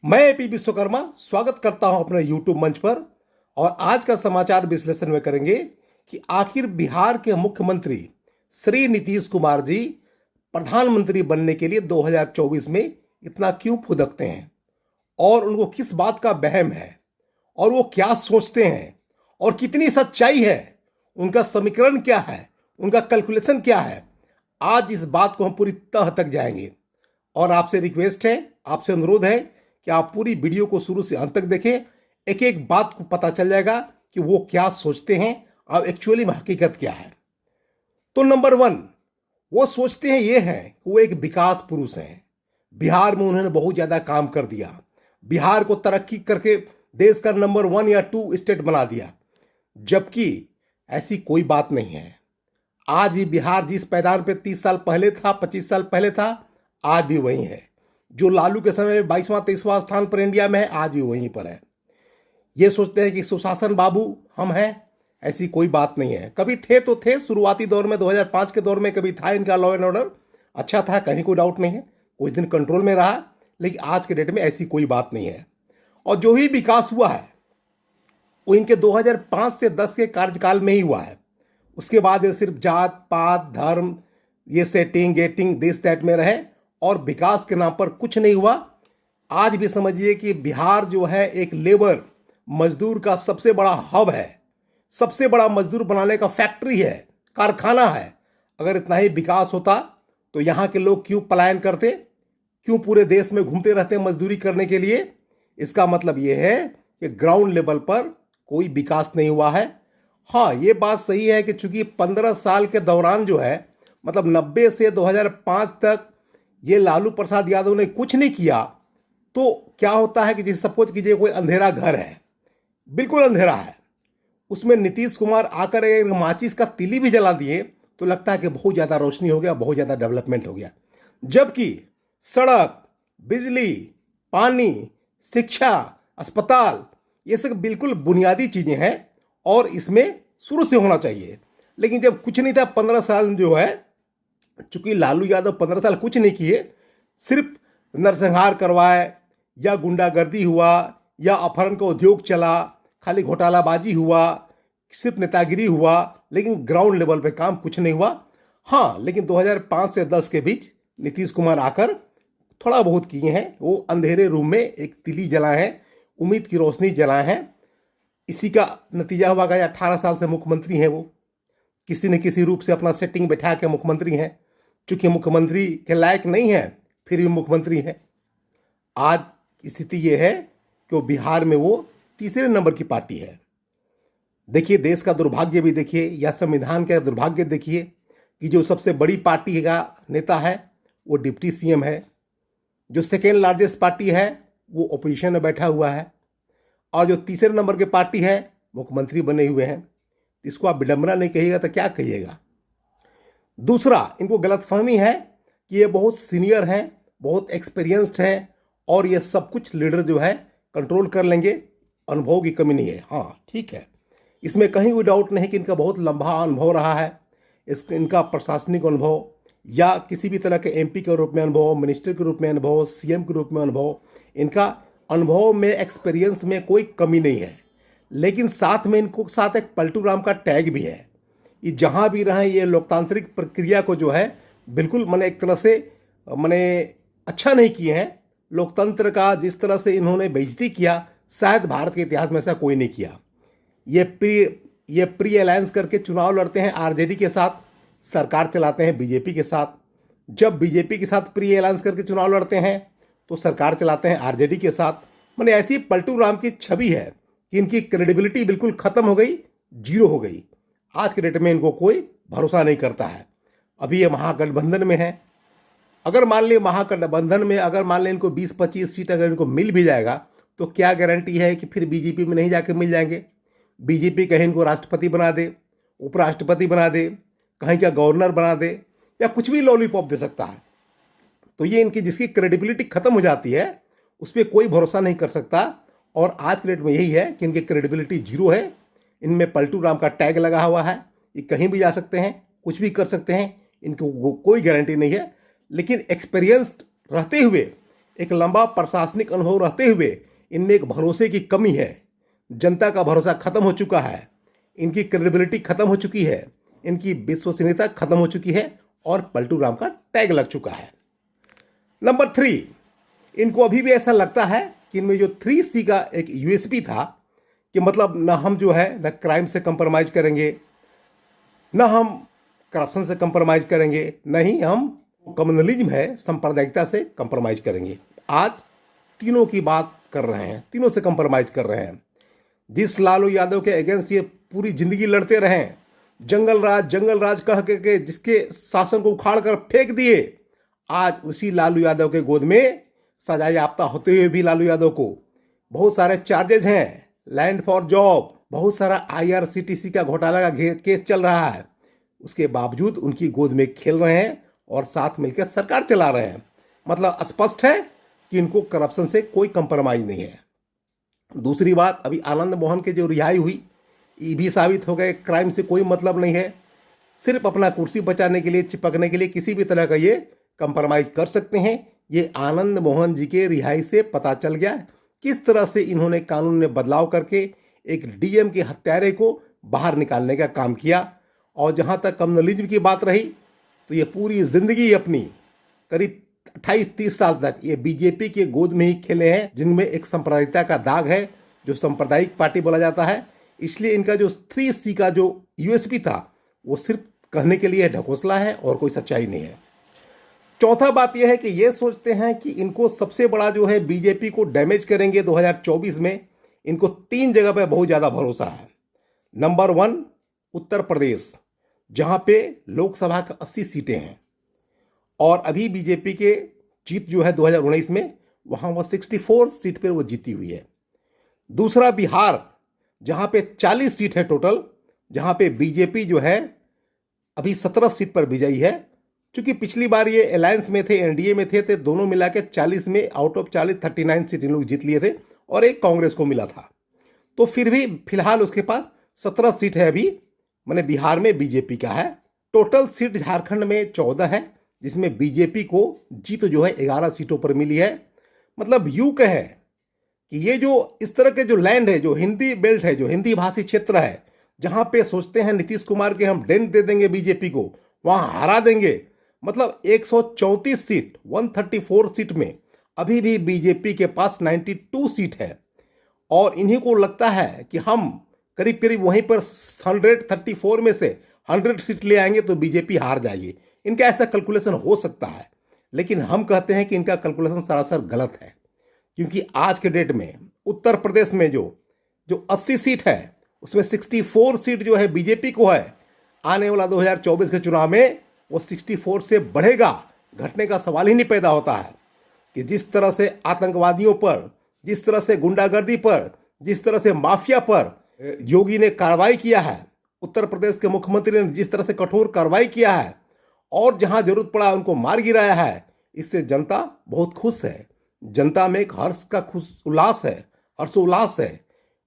मैं एपी विश्वकर्मा स्वागत करता हूं अपने यूट्यूब मंच पर। और आज का समाचार विश्लेषण में करेंगे कि आखिर बिहार के मुख्यमंत्री श्री नीतीश कुमार जी प्रधानमंत्री बनने के लिए 2024 में इतना क्यों फुदकते हैं और उनको किस बात का वहम है और वो क्या सोचते हैं और कितनी सच्चाई है, उनका समीकरण क्या है, उनका कैलकुलेशन क्या है। आज इस बात को हम पूरी तह तक जाएंगे और आपसे रिक्वेस्ट है, आपसे अनुरोध है कि आप पूरी वीडियो को शुरू से अंत तक देखें। एक एक बात को पता चल जाएगा कि वो क्या सोचते हैं और एक्चुअली में हकीकत क्या है। तो नंबर 1, वो सोचते हैं ये है कि वो एक विकास पुरुष हैं। बिहार में उन्होंने बहुत ज़्यादा काम कर दिया, बिहार को तरक्की करके देश का नंबर 1 या 2 स्टेट बना दिया, जबकि ऐसी कोई बात नहीं है। आज भी बिहार जिस पैदान पे 30 साल पहले था, 25 साल पहले था, आज भी वही है। जो लालू के समय में 22वां 23वां स्थान पर इंडिया में है, आज भी वहीं पर है। ये सोचते हैं कि सुशासन बाबू हम हैं, ऐसी कोई बात नहीं है। कभी थे तो थे, शुरुआती दौर में 2005 के दौर में कभी था, इनका लॉ एंड ऑर्डर अच्छा था, कहीं कोई डाउट नहीं है, कुछ दिन कंट्रोल में रहा, लेकिन आज के डेट में ऐसी कोई बात नहीं है। और जो भी विकास हुआ है वो इनके 2005 से 10 के कार्यकाल में ही हुआ है। उसके बाद ये सिर्फ जात पात धर्म, ये सेटिंग गेटिंग दिस दैट में रहे और विकास के नाम पर कुछ नहीं हुआ। आज भी समझिए कि बिहार जो है एक लेबर मजदूर का सबसे बड़ा हब है, सबसे बड़ा मजदूर बनाने का फैक्ट्री है, कारखाना है। अगर इतना ही विकास होता तो यहाँ के लोग क्यों पलायन करते, क्यों पूरे देश में घूमते रहते मजदूरी करने के लिए। इसका मतलब यह है कि ग्राउंड लेवल पर कोई विकास नहीं हुआ है। हाँ, ये बात सही है कि चूंकि 15 साल के दौरान जो है, मतलब 90 से 2005 तक ये लालू प्रसाद यादव ने कुछ नहीं किया, तो क्या होता है कि जैसे सपोज कीजिए कोई अंधेरा घर है, बिल्कुल अंधेरा है, उसमें नीतीश कुमार आकर एक माचिस का तीली भी जला दिए तो लगता है कि बहुत ज़्यादा रोशनी हो गया, बहुत ज़्यादा डेवलपमेंट हो गया। जबकि सड़क, बिजली, पानी, शिक्षा, अस्पताल, ये सब बिल्कुल बुनियादी चीज़ें हैं और इसमें शुरू से होना चाहिए। लेकिन जब कुछ नहीं था 15 साल जो है, चूंकि लालू यादव 15 साल कुछ नहीं किए, सिर्फ नरसंहार करवाए या गुंडागर्दी हुआ या अपहरण का उद्योग चला, खाली घोटालाबाजी हुआ, सिर्फ नेतागिरी हुआ, लेकिन ग्राउंड लेवल पे काम कुछ नहीं हुआ। हाँ, लेकिन 2005 से 10 के बीच नीतीश कुमार आकर थोड़ा बहुत किए हैं। वो अंधेरे रूम में एक तिली जलाए हैं, उम्मीद की रोशनी जलाए हैं। इसी का नतीजा हुआ कि 18 साल से मुख्यमंत्री हैं वो, किसी न किसी रूप से अपना सेटिंग बैठा के मुख्यमंत्री हैं। चूंकि मुख्यमंत्री के लायक नहीं है फिर भी मुख्यमंत्री है। आज स्थिति ये है कि वो बिहार में वो तीसरे नंबर की पार्टी है। देखिए, देश का दुर्भाग्य भी देखिए या संविधान का दुर्भाग्य देखिए कि जो सबसे बड़ी पार्टी का नेता है वो डिप्टी सीएम है, जो सेकेंड लार्जेस्ट पार्टी है वो ओपोजिशन में बैठा हुआ है, और जो तीसरे नंबर की पार्टी है मुख्यमंत्री बने हुए हैं। इसको आप विडंबना नहीं कहिएगा तो क्या कहिएगा। दूसरा, इनको गलतफहमी है कि ये बहुत सीनियर हैं, बहुत एक्सपीरियंस्ड हैं और ये सब कुछ लीडर जो है कंट्रोल कर लेंगे, अनुभव की कमी नहीं है। हाँ ठीक है, इसमें कहीं कोई डाउट नहीं कि इनका बहुत लंबा अनुभव रहा है। इनका प्रशासनिक अनुभव या किसी भी तरह के एमपी के रूप में अनुभव, मिनिस्टर के रूप में अनुभव, सीएम के रूप में अनुभव, इनका अनुभव में एक्सपीरियंस में कोई कमी नहीं है। लेकिन साथ में इनको साथ एक पलटू राम का टैग भी है। ये जहाँ भी रहे ये लोकतांत्रिक प्रक्रिया को जो है बिल्कुल मैंने एक तरह से अच्छा नहीं किए हैं। लोकतंत्र का जिस तरह से इन्होंने बेइज्जती किया, शायद भारत के इतिहास में ऐसा कोई नहीं किया। ये प्री अलायंस करके चुनाव लड़ते हैं आरजेडी के साथ, सरकार चलाते हैं बीजेपी के साथ। जब बीजेपी के साथ प्री अलायंस करके चुनाव लड़ते हैं तो सरकार चलाते हैं आरजेडी के साथ। मैंने ऐसी पलटू राम की छवि है कि इनकी क्रेडिबिलिटी बिल्कुल खत्म हो गई, जीरो हो गई। आज के डेट में इनको कोई भरोसा नहीं करता है। अभी ये महागठबंधन में है, अगर मान ली महागठबंधन में अगर मान लें इनको 20-25 सीट अगर इनको मिल भी जाएगा तो क्या गारंटी है कि फिर बीजेपी में नहीं जाके मिल जाएंगे। बीजेपी कहीं इनको राष्ट्रपति बना दे, उपराष्ट्रपति बना दे, कहीं क्या गवर्नर बना दे या कुछ भी लॉलीपॉप दे सकता है। तो ये इनकी जिसकी क्रेडिबिलिटी खत्म हो जाती है उस पर कोई भरोसा नहीं कर सकता। और आज के डेट में यही है कि इनकी क्रेडिबिलिटी जीरो है। इनमें पलटू राम का टैग लगा हुआ है, ये कहीं भी जा सकते हैं, कुछ भी कर सकते हैं, इनको कोई गारंटी नहीं है। लेकिन एक्सपीरियंस्ड रहते हुए एक लंबा प्रशासनिक अनुभव रहते हुए इनमें एक भरोसे की कमी है। जनता का भरोसा खत्म हो चुका है, इनकी क्रेडिबिलिटी खत्म हो चुकी है, इनकी विश्वसनीयता खत्म हो चुकी है और पलटू राम का टैग लग चुका है। नंबर 3, इनको अभी भी ऐसा लगता है कि इनमें जो 3C का एक यूएसपी था कि मतलब ना हम जो है ना क्राइम से कंप्रोमाइज करेंगे, ना हम करप्शन से कंप्रोमाइज करेंगे, ना ही हम कम्युनलिज्म है सांप्रदायिकता से कंप्रोमाइज करेंगे। आज तीनों की बात कर रहे हैं, तीनों से कंप्रोमाइज कर रहे हैं। जिस लालू यादव के अगेंस्ट ये पूरी जिंदगी लड़ते रहे, जंगल राज कह के जिसके शासन को उखाड़ कर फेंक दिए, आज उसी लालू यादव के गोद में सजा याफ्ता होते हुए भी लालू यादव को बहुत सारे चार्जेस हैं, लैंड फॉर जॉब, बहुत सारा IRCTC का घोटाला का केस चल रहा है। उसके बावजूद उनकी गोद में खेल रहे हैं और साथ मिलकर सरकार चला रहे हैं। मतलब स्पष्ट है कि इनको करप्शन से कोई कंप्रोमाइज नहीं है। दूसरी बात, अभी आनंद मोहन के जो रिहाई हुई, ये भी साबित हो गए क्राइम से कोई मतलब नहीं है। सिर्फ अपना कुर्सी बचाने के लिए, चिपकने के लिए किसी भी तरह का ये कंप्रोमाइज कर सकते हैं। ये आनंद मोहन जी के रिहाई से पता चल गया किस तरह से इन्होंने कानून में बदलाव करके एक DM के हत्यारे को बाहर निकालने का काम किया। और जहां तक कम्युनलिज्म की बात रही, तो ये पूरी जिंदगी अपनी करीब 28-30 साल तक ये बीजेपी के गोद में ही खेले हैं, जिनमें एक सांप्रदायिकता का दाग है, जो सांप्रदायिक पार्टी बोला जाता है। इसलिए इनका जो 3C का जो यूएसपी था वो सिर्फ कहने के लिए ढकोसला है और कोई सच्चाई नहीं है। चौथा बात यह है कि ये सोचते हैं कि इनको सबसे बड़ा जो है बीजेपी को डैमेज करेंगे 2024 में। इनको 3 जगह पे बहुत ज़्यादा भरोसा है। नंबर 1, उत्तर प्रदेश, जहां पे लोकसभा का 80 सीटें हैं और अभी बीजेपी के जीत जो है 2019 में, वहां वो 64 सीट पर वो जीती हुई है। दूसरा बिहार, जहां पे 40 सीट है टोटल, जहां पे बीजेपी जो है अभी 17 सीट पर विजयी है। क्योंकि पिछली बार ये अलायंस में थे, NDA में थे, तो दोनों मिला के 40 में आउट ऑफ 40 39 सीट इन लोग जीत लिए थे और एक कांग्रेस को मिला था। तो फिर भी फिलहाल उसके पास 17 सीट है अभी, माने बिहार में बीजेपी का है। टोटल सीट झारखंड में 14 है, जिसमें बीजेपी को जीत जो है 11 सीटों पर मिली है। मतलब यूं कहे कि ये जो इस तरह के जो लैंड है, जो हिंदी बेल्ट है, जो हिंदी भाषी क्षेत्र है, जहां पे सोचते हैं नीतीश कुमार के हम डेंट दे देंगे बीजेपी को, वहां हरा देंगे। मतलब 134 सीट, 134 सीट में अभी भी बीजेपी के पास 92 सीट है और इन्हीं को लगता है कि हम करीब करीब वहीं पर 134 में से 100 सीट ले आएंगे तो बीजेपी हार जाएगी। इनका ऐसा कैलकुलेशन हो सकता है, लेकिन हम कहते हैं कि इनका कैलकुलेशन सरासर गलत है। क्योंकि आज के डेट में उत्तर प्रदेश में जो 80 सीट है, उसमें 64 सीट जो है बीजेपी को है। आने वाला 2024 के चुनाव में वो 64 से बढ़ेगा, घटने का सवाल ही नहीं पैदा होता है। कि जिस तरह से आतंकवादियों पर, जिस तरह से गुंडागर्दी पर, जिस तरह से माफिया पर योगी ने कार्रवाई किया है, उत्तर प्रदेश के मुख्यमंत्री ने जिस तरह से कठोर कार्रवाई किया है और जहां जरूरत पड़ा उनको मार गिराया है, इससे जनता बहुत खुश है। जनता में एक हर्ष का उल्लास है, हर्षोल्लास है।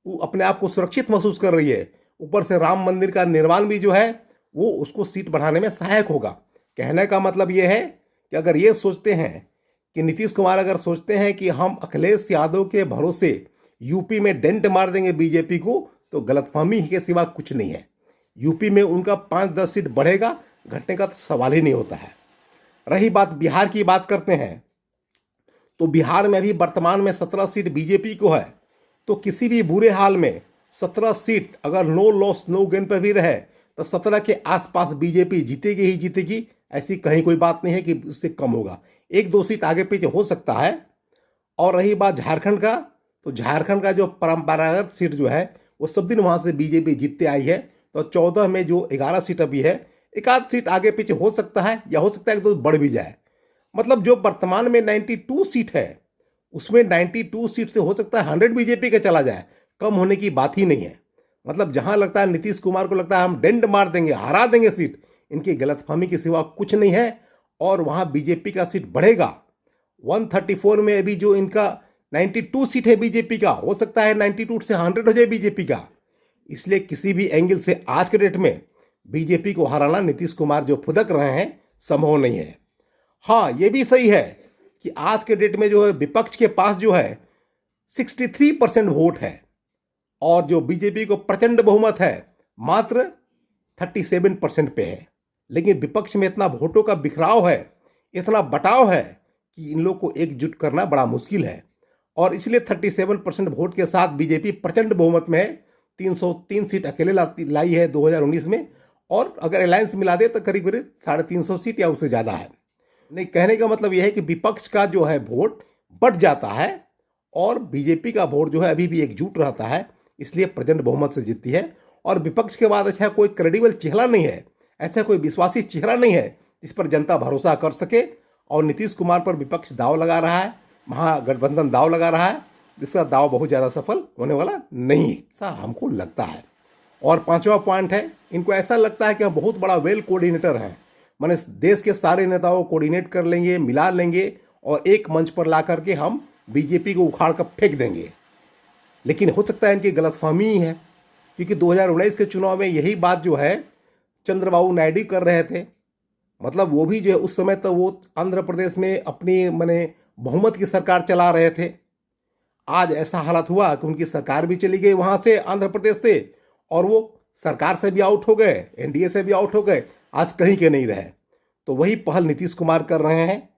वो अपने आप को सुरक्षित महसूस कर रही है। ऊपर से राम मंदिर का निर्माण भी जो है वो उसको सीट बढ़ाने में सहायक होगा। कहने का मतलब ये है कि अगर ये सोचते हैं कि नीतीश कुमार अगर सोचते हैं कि हम अखिलेश यादव के भरोसे यूपी में डेंट मार देंगे बीजेपी को, तो गलतफहमी के सिवा कुछ नहीं है। यूपी में उनका 5-10 सीट बढ़ेगा, घटने का तो सवाल ही नहीं होता है। रही बात बिहार की, बात करते हैं तो बिहार में अभी वर्तमान में 17 सीट बीजेपी को है। तो किसी भी बुरे हाल में 17 सीट अगर नो लॉस नो गेन पर भी रहे तो 17 के आसपास बीजेपी जीतेगी ही जीतेगी। ऐसी कहीं कोई बात नहीं है कि उससे कम होगा, 1-2 सीट आगे पीछे हो सकता है। और रही बात झारखंड का, तो झारखंड का जो परंपरागत सीट जो है वो सब दिन वहां से बीजेपी जीतते आई है। तो 14 में जो 11 सीट अभी है, एक आध सीट आगे पीछे हो सकता है, या हो सकता है कि तो बढ़ भी जाए। मतलब जो वर्तमान में 92 सीट है, उसमें 92 सीट से हो सकता है 100 बीजेपी का चला जाए, कम होने की बात ही नहीं है। मतलब जहां लगता है नीतीश कुमार को लगता है हम डेंट मार देंगे, हरा देंगे सीट, इनकी गलतफहमी के सिवा कुछ नहीं है। और वहां बीजेपी का सीट बढ़ेगा। 134 में अभी जो इनका 92 सीट है बीजेपी का, हो सकता है 92 से 100 हो जाए बीजेपी का। इसलिए किसी भी एंगल से आज के डेट में बीजेपी को हराना नीतीश कुमार जो फुदक रहे हैं संभव नहीं है। हाँ, ये भी सही है कि आज के डेट में जो है विपक्ष के पास जो है 63% वोट है और जो बीजेपी को प्रचंड बहुमत है मात्र 37% पे है। लेकिन विपक्ष में इतना वोटों का बिखराव है, इतना बटाव है कि इन लोग को एकजुट करना बड़ा मुश्किल है और इसलिए 37% वोट के साथ बीजेपी प्रचंड बहुमत में है। 303 सीट अकेले लाई है 2019 में और अगर अलायंस मिला दे तो करीब करीब 350 सीट या उससे ज़्यादा है। नहीं, कहने का मतलब यह है कि विपक्ष का जो है वोट बढ़ जाता है और बीजेपी का वोट जो है अभी भी एकजुट रहता है, इसलिए प्रचंड बहुमत से जीतती है। और विपक्ष के बाद ऐसा कोई क्रेडिबल चेहरा नहीं है, ऐसा कोई विश्वासी चेहरा नहीं है जिस पर जनता भरोसा कर सके। और नीतीश कुमार पर विपक्ष दाव लगा रहा है, महागठबंधन दाव लगा रहा है, जिसका दाव बहुत ज़्यादा सफल होने वाला नहीं है, ऐसा हमको लगता है। और पांचवा पॉइंट है, इनको ऐसा लगता है कि हम बहुत बड़ा वेल कोऑर्डिनेटर हैं, माने देश के सारे नेताओं को कोऑर्डिनेट कर लेंगे, मिला लेंगे और एक मंच पर ला करके हम बीजेपी को उखाड़ कर फेंक देंगे। लेकिन हो सकता है इनकी गलतफहमी ही है, क्योंकि 2019 के चुनाव में यही बात जो है चंद्रबाबू नायडू कर रहे थे। मतलब वो भी जो है उस समय तो वो आंध्र प्रदेश में अपनी माने बहुमत की सरकार चला रहे थे। आज ऐसा हालत हुआ कि उनकी सरकार भी चली गई वहां से, आंध्र प्रदेश से, और वो सरकार से भी आउट हो गए, एनडीए से भी आउट हो गए, आज कहीं के नहीं रहे। तो वही पहल नीतीश कुमार कर रहे हैं।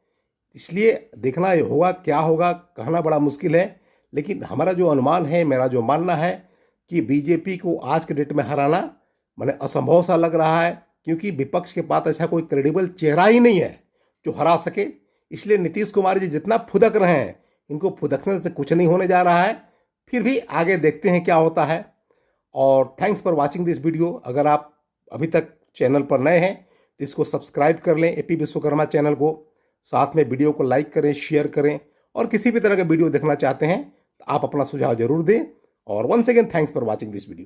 इसलिए देखना ये होगा, क्या होगा कहना बड़ा मुश्किल है। लेकिन हमारा जो अनुमान है, मेरा जो मानना है कि बीजेपी को आज के डेट में हराना माने असंभव सा लग रहा है, क्योंकि विपक्ष के पास ऐसा कोई क्रेडिबल चेहरा ही नहीं है जो हरा सके। इसलिए नीतीश कुमार जी जितना फुदक रहे हैं, इनको फुदकने से कुछ नहीं होने जा रहा है। फिर भी आगे देखते हैं क्या होता है। और thanks for watching this video. अगर आप अभी तक चैनल पर नए हैं तो इसको सब्सक्राइब कर लें, एपी विश्वकर्मा चैनल को। साथ में वीडियो को लाइक करें, शेयर करें, और किसी भी तरह का वीडियो देखना चाहते हैं तो आप अपना सुझाव जरूर दें। और once again thanks for watching this video.